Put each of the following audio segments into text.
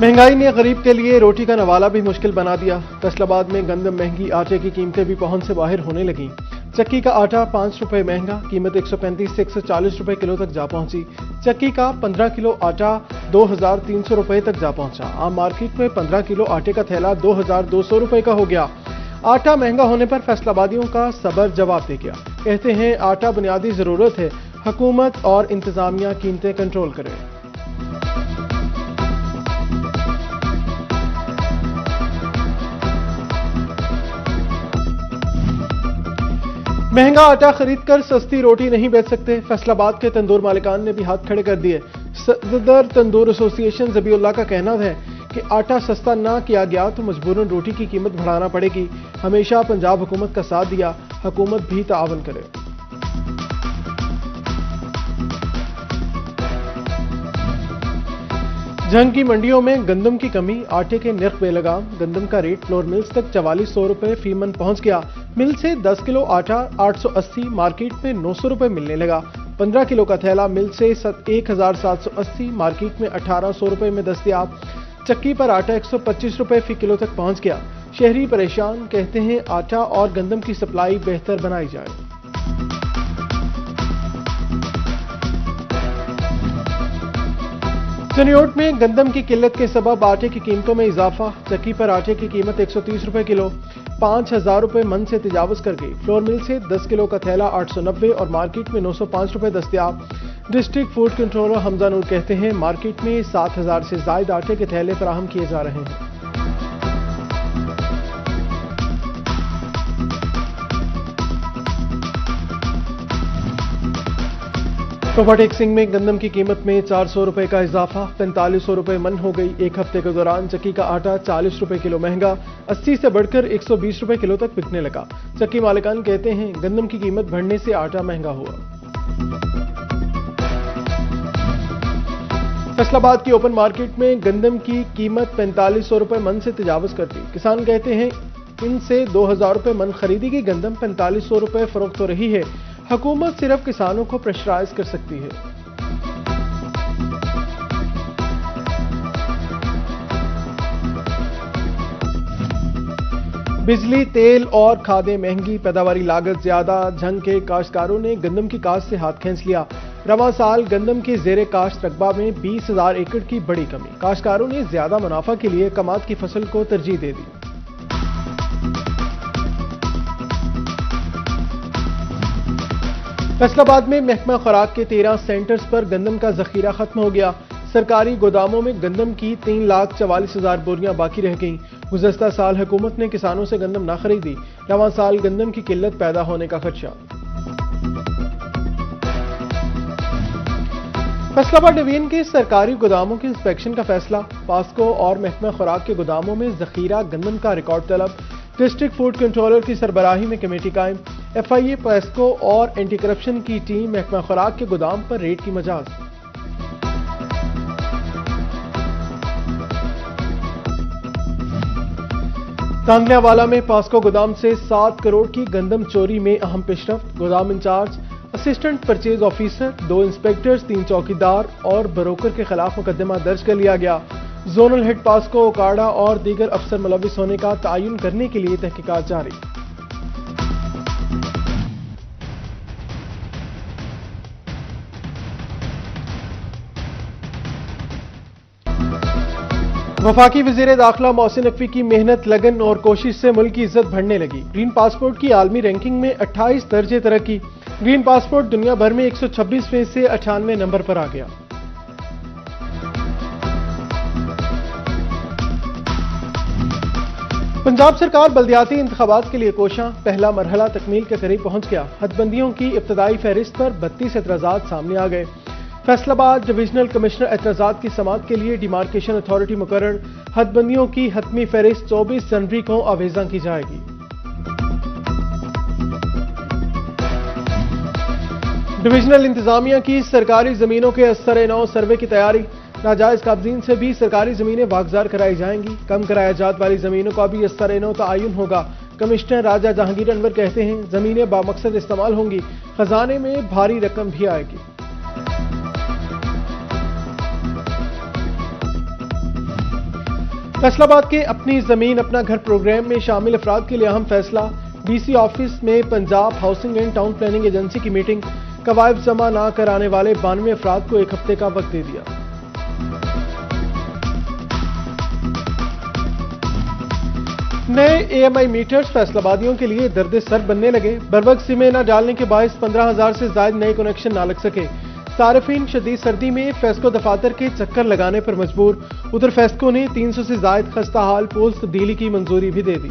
महंगाई ने गरीब के लिए रोटी का नवाला भी मुश्किल बना दिया। फैसलाबाद में गंदम महंगी, आटे की कीमतें भी पहुंच से बाहर होने लगीं। चक्की का आटा 5 रुपए महंगा, कीमत 135 से 140 रुपए किलो तक जा पहुंची। चक्की का 15 किलो आटा 2300 रुपए तक जा पहुंचा। आम मार्केट में 15 किलो आटे का थैला 2200 रुपए का हो गया। आटा महंगा होने पर फैसलाबादियों का सब्र जवाब दे गया। कहते हैं आटा बुनियादी जरूरत है, हुकूमत और इंतजामिया कीमतें कंट्रोल करें। महंगा आटा खरीदकर सस्ती रोटी नहीं बेच सकते, फैसलाबाद के तंदूर मालिकान ने भी हाथ खड़े कर दिए। सदर तंदूर एसोसिएशन ज़बीउल्लाह का कहना है कि आटा सस्ता ना किया गया तो मजबूरन रोटी की कीमत बढ़ाना पड़ेगी। हमेशा पंजाब हुकूमत का साथ दिया, हुकूमत भी तावन करे। जंग की मंडियों में गंदम की कमी, आटे के नर्ख बेलगाम। गंदम का रेट फ्लोर मिल्स तक 4400 रुपए फी मन पहुंच गया। मिल से 10 किलो आटा 880, मार्केट में 900 रुपए मिलने लगा। 15 किलो का थैला मिल से 1780, मार्केट में 1800 रुपए में दस्तयाब। चक्की पर आटा 125 रुपए फी किलो तक पहुंच गया। शहरी परेशान, कहते हैं आटा और गंदम की सप्लाई बेहतर बनाई जाए। चनियोट में गंदम की किल्लत के सबब आटे की कीमतों में इजाफा। चक्की पर आटे की कीमत 130 रुपए किलो 5000 रुपए मन से तजावज कर गई। फ्लोर मिल से 10 किलो का थैला 890 और मार्केट में 905 रुपए दस्तयाब। डिस्ट्रिक्ट फूड कंट्रोलर हमजा नूर कहते हैं मार्केट में 7000 से ज्यादा आटे के थैले फराहम किए जा रहे हैं। तोहफा टेक्सिंग में गंदम की कीमत में 400 रुपए का इजाफा, 4500 रुपए मन हो गई। एक हफ्ते के दौरान चक्की का आटा 40 रुपए किलो महंगा, 80 से बढ़कर 120 रुपए किलो तक बिकने लगा। चक्की मालिकान कहते हैं गंदम की कीमत बढ़ने से आटा महंगा हुआ। फैसलाबाद की ओपन मार्केट में गंदम की कीमत 4500 रुपए मन से तजावज करती। किसान कहते हैं इनसे 2000 रुपए मन खरीदी गई गंदम 4500 रुपए फरोख्त हो रही है। हुकूमत सिर्फ किसानों को प्रेशराइज कर सकती है। बिजली, तेल और खादें महंगी, पैदावारी लागत ज्यादा। झंग के काश्तकारों ने गंदम की काश्त से हाथ खींच लिया। रवां साल गंदम के जेरे काश्त रकबा में 20,000 एकड़ की बड़ी कमी। काश्तकारों ने ज्यादा मुनाफा के लिए कमात की फसल को तरजीह दे दी। फैसलाबाद में महकमा खुराक के 13 सेंटर्स पर गंदम का जखीरा खत्म हो गया। सरकारी गोदामों में गंदम की 3,44,000 बोरियां बाकी रह गईं। गुज़श्ता साल हुकूमत ने किसानों से गंदम ना खरीदी, रवां साल गंदम की किल्लत पैदा होने का खदशा। फैसलाबाद डिवीजन के सरकारी गोदामों के इंस्पेक्शन का फैसला। पास्को और महकमा खुराक के गोदामों में जखीरा गंदम का रिकॉर्ड तलब। डिस्ट्रिक्ट फूड कंट्रोलर की सरबराही में कमेटी कायम। FIA, पास्को और एंटी करप्शन की टीम महकमा खुराक के गोदाम पर रेड की मजाज। तांगलियावाला में पास्को गोदाम से 7 करोड़ की गंदम चोरी में अहम पेशरफ्त। गोदाम incharge, assistant purchase officer, 2 inspectors, 3 चौकीदार और ब्रोकर के खिलाफ मुकदमा दर्ज कर लिया गया। जोनल हेड पास्को, ओकाड़ा और दीगर अफसर मुलविस होने का तयन करने के लिए तहकीकात जारी। वफाकी वज़ीर दाखिला मोहसिन नकवी की मेहनत, लगन और कोशिश से मुल्क की इज्जत बढ़ने लगी। ग्रीन पासपोर्ट की आलमी रैंकिंग में 28 दर्जे तरक्की। ग्रीन पासपोर्ट दुनिया भर में 126 में से 98 नंबर पर आ गया। पंजाब सरकार बल्दियाती इंतखाबात के लिए कोशां, पहला मरहला तकमील के करीब पहुंच गया। हदबंदियों की इब्तदाई फहरिस्त पर 32 एतराजात सामने आ गए। फैसलाबाद डिविजनल कमिश्नर एतराजात की समाअत के लिए डिमार्केशन अथॉरिटी मुकर्रर। हदबंदियों की हतमी फहरिस्त 24 जनवरी को आवेजा की जाएगी। डिविजनल इंतजामिया की सरकारी जमीनों के असर-ए-नौ सर्वे की तैयारी। नाजायज काबजीन से भी सरकारी जमीनें वागजार कराई जाएंगी। कम करायाजात वाली जमीनों का भी असर-ए-नौ तआयुन होगा। कमिश्नर राजा जहांगीर अनवर कहते हैं जमीनें बामकसद इस्तेमाल होंगी, खजाने में भारी रकम भी आएगी। फैसलाबाद के अपनी जमीन अपना घर प्रोग्राम में शामिल अफराद के लिए अहम फैसला। डीसी ऑफिस में Punjab housing and town planning agency की मीटिंग। कवायद जमा न कराने वाले 92 अफराद को 1 हफ्ते का वक्त दे दिया। नए AMI मीटर्स फैसलाबादियों के लिए दर्द सर बनने लगे। बरवक्त सिमें न डालने के बायस 15,000 से ज्यादा नए कनेक्शन न लग सके। सार्फिन शदीद सर्दी में फेस्को दफातर के चक्कर लगाने पर मजबूर। उधर फेस्को ने 300 से ज्यादा खस्ता हाल पोल्स तब्दीली की मंजूरी भी दे दी।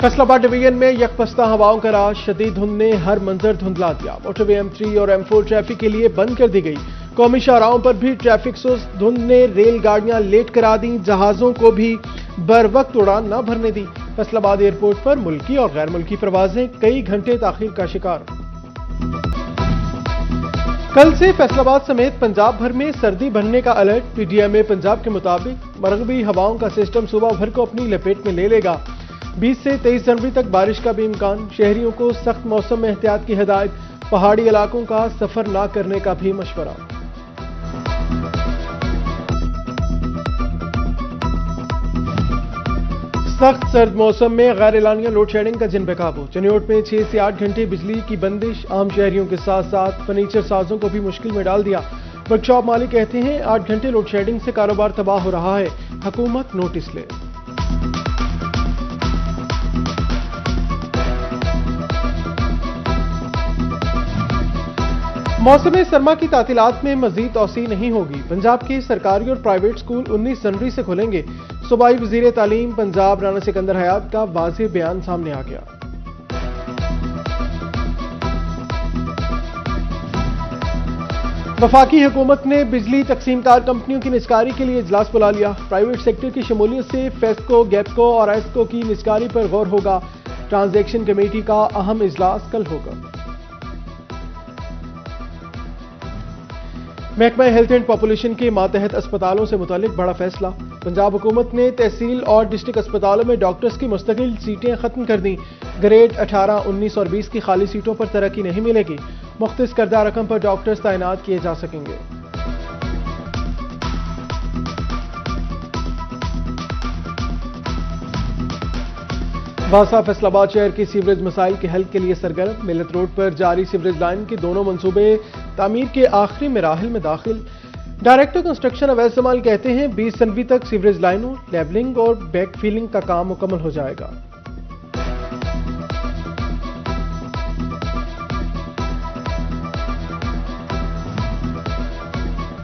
फैसलाबाद डिवीजन में यकपस्ता हवाओं का राज। शदीद धुंध ने हर मंजर धुंधला दिया। मोटरवे M3 और M4 ट्रैफिक के लिए बंद कर दी गई। कौमी शाहराहों पर भी ट्रैफिक सुस्त। धुंध ने रेलगाड़ियां लेट करा दी। जहाजों को भी बर वक्त उड़ान न भरने दी। फैसलाबाद एयरपोर्ट पर मुल्की और गैर मुल्की परवाजें कई घंटे ताखीर का शिकार। कल से फैसलाबाद समेत पंजाब भर में सर्दी बढ़ने का अलर्ट। PDMA पंजाब के मुताबिक मगरबी हवाओं का सिस्टम सुबह भर को अपनी लपेट में ले लेगा। 20 से 23 जनवरी तक बारिश का भी इम्कान। शहरियों को सख्त मौसम में एहतियात की हिदायत। पहाड़ी इलाकों का सफर न करने का भी मशवरा। सख्त सर्द मौसम में गैर एलानिया लोड शेडिंग का जिन बेकाबू। चनियोट में 6 से 8 घंटे बिजली की बंदिश। आम शहरियों के साथ साथ फर्नीचर साजों को भी मुश्किल में डाल दिया। वर्कशॉप मालिक कहते हैं 8 घंटे लोड शेडिंग से कारोबार तबाह हो रहा है। हुकूमत नोटिस ले। मौसम सरमा की तातीलात में मजीद तौसी नहीं होगी। पंजाब के सरकारी और प्राइवेट स्कूल 19 जनवरी से खुलेंगे। सूबाई वजीर तालीम पंजाब राना सिकंदर हयात का वाज़ेह बयान सामने आ गया। वफाकी हुकूमत ने बिजली तकसीमकार कंपनियों की निजकारी के लिए इजलास बुला लिया। प्राइवेट सेक्टर की शमूलियत से फेस्को, गैपको और एस्को की निजकारी पर गौर होगा। ट्रांजैक्शन कमेटी का अहम इजलास कल होगा। महकमा हेल्थ एंड पॉपुलेशन के मातहत अस्पतालों से मुतालिक बड़ा फैसला। पंजाब हुकूमत ने तहसील और डिस्ट्रिक्ट अस्पतालों में डॉक्टर्स की मुस्तकिल सीटें खत्म कर दी। ग्रेड 18, 19 और 20 की खाली सीटों पर तरक्की नहीं मिलेगी। मुख्तस करदा रकम पर डॉक्टर्स तैनात किए जा सकेंगे। बासा फैसलाबाद शहर की सीवरेज मसाइल के हल के लिए सरगर्म। मिलत रोड पर जारी सीवरेज लाइन के दोनों मंसूबे तामीर के आखिरी मराहिल में दाखिल। डायरेक्टर कंस्ट्रक्शन अवैस जमाल कहते हैं 20 जनवरी तक सीवरेज लाइनों, लेवलिंग और बैक फिलिंग का काम मुकम्मल हो जाएगा।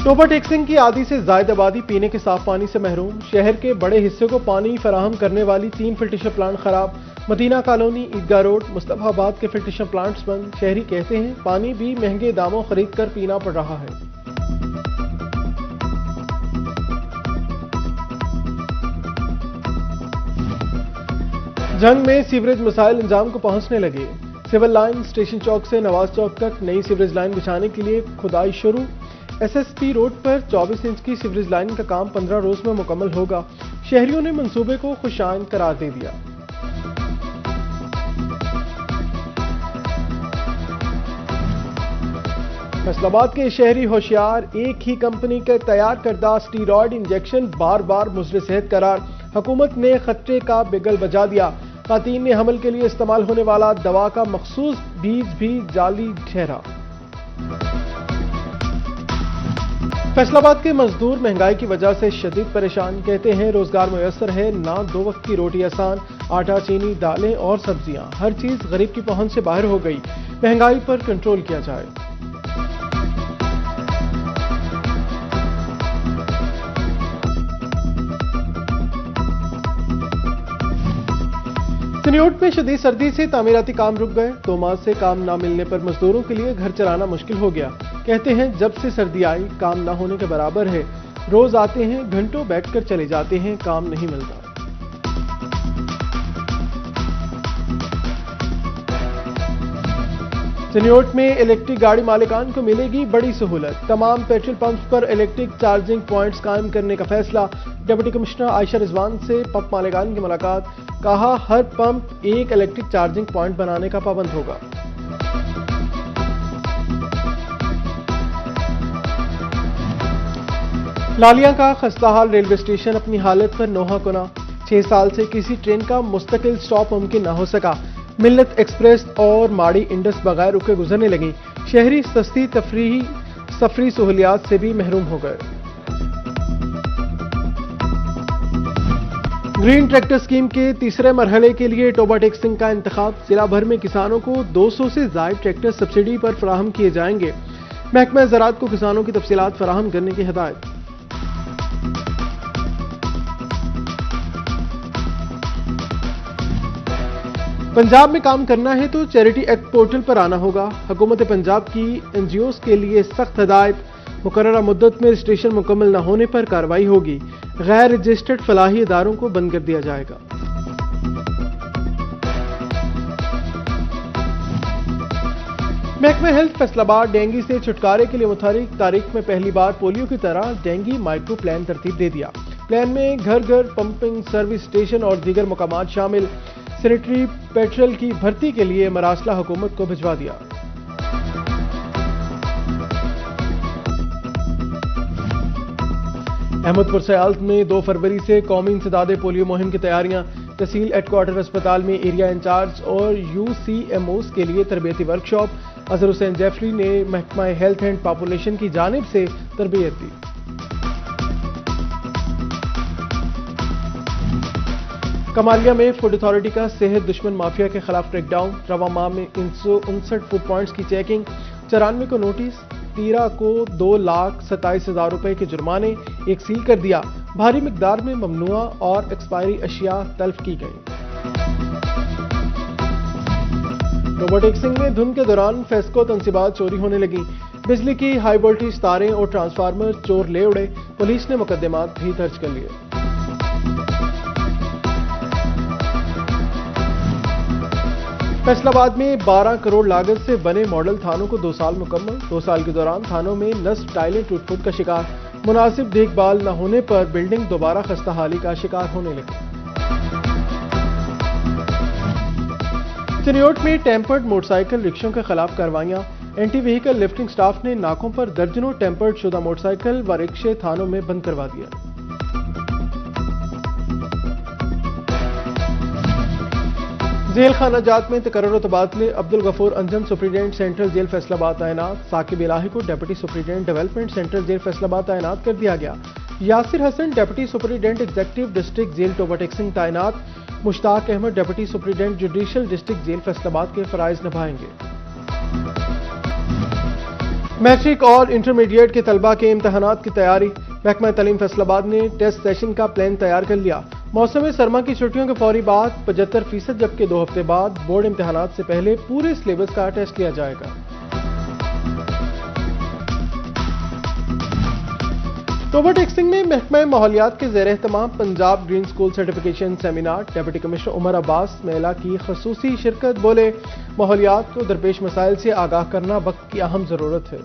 टोबा टेक्सिंग की आधी से ज्यादा आबादी पीने के साफ पानी से महरूम। शहर के बड़े हिस्से को पानी फराहम करने वाली 3 फिल्ट्रेशन प्लांट खराब। मदीना कॉलोनी, ईदगाह रोड, मुस्तफाबाद के फिल्ट्रेशन प्लांट्स बंद। शहरी कहते हैं पानी भी महंगे दामों खरीद कर पीना पड़ रहा है। जंग में सीवरेज मसाइल अंजाम को पहुंचने लगे। सिविल लाइन स्टेशन चौक से नवाज चौक तक नई सीवरेज लाइन बिछाने के लिए खुदाई शुरू। SSP रोड पर 24 इंच की सीवरेज लाइन का काम 15 रोज में मुकम्मल होगा। शहरियों ने मंसूबे को खुशाइन करार दे दिया। फैसलाबाद के शहरी होशियार, एक ही कंपनी के तैयार करदा स्टीरॉयड इंजेक्शन बार बार मुज़र सेहत करार। हुकूमत ने खतरे का बिगल बजा दिया। खातून ने हमल के लिए इस्तेमाल होने वाला दवा का मखसूस बीज भी जाली ठहरा। फैसलाबाद के मजदूर महंगाई की वजह से शदीद परेशान। कहते हैं रोजगार मुयसर है ना, 2 वक्त की रोटी आसान। आटा, चीनी, दालें और सब्जियां हर चीज गरीब की पहुंच से बाहर हो गई। महंगाई पर कंट्रोल किया जाए। चनियोट में शदीद सर्दी से तामीराती काम रुक गए। 2 माह से काम ना मिलने पर मजदूरों के लिए घर चलाना मुश्किल हो गया। कहते हैं जब से सर्दी आई काम ना होने के बराबर है। रोज आते हैं, घंटों बैठकर चले जाते हैं, काम नहीं मिलता। चनियोट में इलेक्ट्रिक गाड़ी मालिकान को मिलेगी बड़ी सहूलत। तमाम पेट्रोल पंप्स पर इलेक्ट्रिक चार्जिंग पॉइंट्स कायम करने का फैसला। डिप्टी कमिश्नर आयशा रिजवान से पंप मालिकान की मुलाकात। कहा हर पंप एक इलेक्ट्रिक चार्जिंग पॉइंट बनाने का पाबंद होगा। لالیاں کا خستہ حال ریلوے اسٹیشن اپنی حالت پر نوحہ کنا، 6 سال سے کسی ٹرین کا مستقل سٹاپ ممکن نہ ہو سکا، ملت ایکسپریس اور ماڑی انڈس بغیر رکے گزرنے لگیں، شہری سستی سفری سہولیات سے بھی محروم ہو گئے۔ گرین ٹریکٹر اسکیم کے تیسرے مرحلے کے لیے ٹوبا ٹیکسنگ کا انتخاب، ضلع بھر میں کسانوں کو 200 سے زائد ٹریکٹر سبسڈی پر فراہم کیے جائیں گے، محکمہ زراعت کو کسانوں کی تفصیلات فراہم کرنے کی ہدایت۔ پنجاب میں کام کرنا ہے تو چیریٹی ایکٹ پورٹل پر آنا ہوگا، حکومت پنجاب کی این جی اوز کے لیے سخت ہدایت، مقررہ مدت میں رجسٹریشن مکمل نہ ہونے پر کارروائی ہوگی، غیر رجسٹرڈ فلاحی اداروں کو بند کر دیا جائے گا۔ محکمہ ہیلتھ فیصل آباد ڈینگی سے چھٹکارے کے لیے متحرک تاریخ میں پہلی بار پولیو کی طرح ڈینگی مائکرو پلان ترتیب دے دیا۔ پلان میں گھر گھر پمپنگ سروس اسٹیشن اور دیگر مقامات شامل، سینیٹری پیٹرول کی بھرتی کے لیے مراسلہ حکومت کو بھجوا دیا۔ احمد پور سیالت میں 2 فروری سے قومی انسداد پولیو مہم کی تیاریاں، تحصیل ہیڈ کوارٹر اسپتال میں ایریا انچارج اور یو سی ایم اوز کے لیے تربیتی ورکشاپ، اظہر حسین جیفری نے محکمہ ہیلتھ اینڈ پاپولیشن کی جانب سے تربیت دی۔ کمالیہ میں فوڈ اتھارٹی کا صحت دشمن مافیا کے خلاف کریک ڈاؤن، رواں ماہ میں 359 فوڈ پوائنٹس کی چیکنگ، 94 کو نوٹس، 13 کو 2,27,000 روپے کے جرمانے، ایک سیل کر دیا، بھاری مقدار میں ممنوعہ اور ایکسپائری اشیاء تلف کی گئیں۔ ٹوبا ٹیکسنگ میں دھند کے دوران فیسکو تنصیبات چوری ہونے لگیں، بجلی کی ہائی وولٹیج تاریں اور ٹرانسفارمر چور لے اڑے، پولیس نے مقدمات بھی درج کر لیے۔ فیصل آباد میں 12 کروڑ لاگت سے بنے ماڈل تھانوں کو 2 سال مکمل، 2 سال کے دوران تھانوں میں نصف ٹائلیں ٹوٹ پھوٹ کا شکار، مناسب دیکھ بھال نہ ہونے پر بلڈنگ دوبارہ خستہ حالی کا شکار ہونے لگی۔ چنیوٹ میں ٹیمپرڈ موٹر سائیکل رکشوں کے خلاف کارروائیاں، اینٹی وہیکل لفٹنگ سٹاف نے ناکوں پر درجنوں ٹیمپرڈ شدہ موٹر سائیکل و رکشے تھانوں میں بند کروا دیا۔ ذیل خانہ جات میں تقرر و تبادلے، Abdul Ghafoor Anjum superintendent central jail Faisalabad تعینات، ثاقب الہی کو deputy superintendent development central jail Faisalabad تعینات کر دیا گیا، Yasir Hassan deputy superintendent executive district jail Toba Tek Singh تعینات، Mushtaq Ahmed deputy superintendent judicial district jail Faisalabad کے فرائض نبھائیں گے۔ میٹرک اور انٹرمیڈیٹ کے طلبہ کے امتحانات کی تیاری، محکمہ تعلیم فیصل آباد نے ٹیسٹ سیشن کا پلان تیار کر لیا، موسم سرما کی چھٹیوں کے فوری بعد 75%، جبکہ 2 ہفتے بعد بورڈ امتحانات سے پہلے پورے سلیبس کا ٹیسٹ لیا جائے گا۔ ٹوبا ٹیکسنگ میں محکمہ ماحولیات کے زیر اہتمام Punjab green school certification seminar, deputy commissioner Umar Abbas میلہ کی خصوصی شرکت، بولے ماحولیات کو درپیش مسائل سے آگاہ کرنا وقت کی اہم ضرورت ہے۔